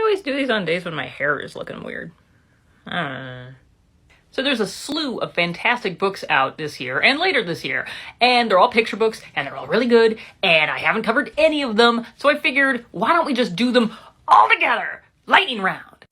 always do these on days when my hair is looking weird? So there's a slew of fantastic books out this year and later this year, and they're all picture books, and they're all really good, and I haven't covered any of them, so I figured, why don't we just do them all together? Lightning round!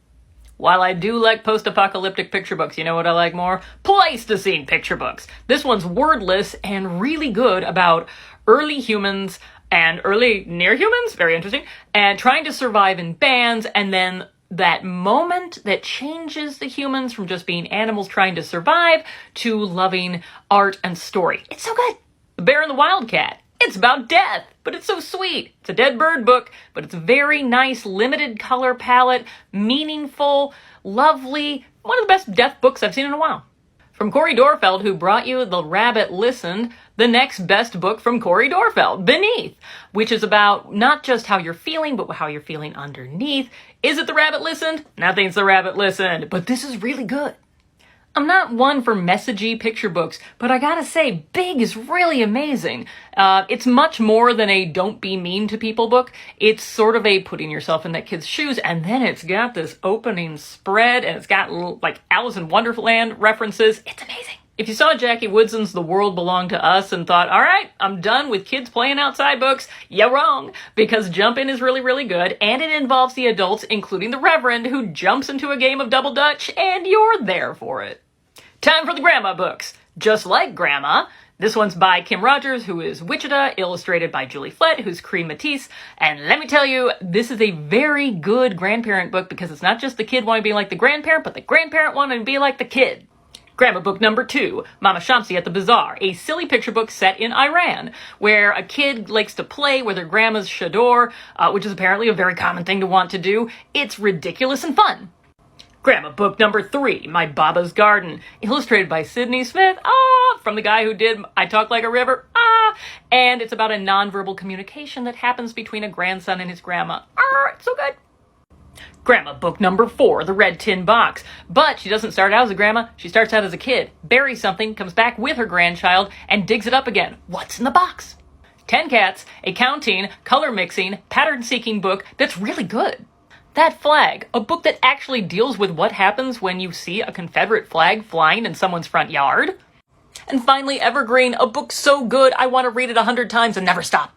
While I do like post-apocalyptic picture books, you know what I like more? Pleistocene picture books. This one's wordless and really good about early humans and early near humans, very interesting, and trying to survive in bands, and then that moment that changes the humans from just being animals trying to survive to loving art and story. It's so good. The Bear and the Wildcat. It's about death, but it's so sweet. It's a dead bird book, but it's a very nice, limited color palette, meaningful, lovely, one of the best death books I've seen in a while. From Corey Dorfeld, who brought you The Rabbit Listened, the next best book from Corey Dorfeld, Beneath, which is about not just how you're feeling, but how you're feeling underneath. Is it The Rabbit Listened? Nothing's The Rabbit Listened, but this is really good. I'm not one for messagey picture books, but I gotta say, Big is really amazing. It's much more than a don't be mean to people book. It's sort of a putting yourself in that kid's shoes, and then it's got this opening spread, and it's got like Alice in Wonderland references. It's amazing. If you saw Jackie Woodson's The World Belonged to Us and thought, all right, I'm done with kids playing outside books, you're wrong, because Jump In is really, really good, and it involves the adults, including the Reverend, who jumps into a game of Double Dutch, and you're there for it. Time for the Grandma books. Just like Grandma. This one's by Kim Rogers, who is Wichita, illustrated by Julie Flett, who's Cream Matisse. And let me tell you, this is a very good grandparent book because it's not just the kid wanting to be like the grandparent, but the grandparent wanting to be like the kid. Grandma book number 2, Mama Shamsi at the Bazaar, a silly picture book set in Iran, where a kid likes to play with her grandma's chador, which is apparently a very common thing to want to do. It's ridiculous and fun. Grandma book number 3, My Baba's Garden, illustrated by Sydney Smith, from the guy who did I Talk Like a River, and it's about a nonverbal communication that happens between a grandson and his grandma. It's so good. Grandma book number 4, The Red Tin Box, but she doesn't start out as a grandma, she starts out as a kid, buries something, comes back with her grandchild, and digs it up again. What's in the box? 10 Cats, a counting, color mixing, pattern seeking book that's really good. That Flag, a book that actually deals with what happens when you see a Confederate flag flying in someone's front yard. And finally, Evergreen, a book so good I want to read it 100 times and never stop.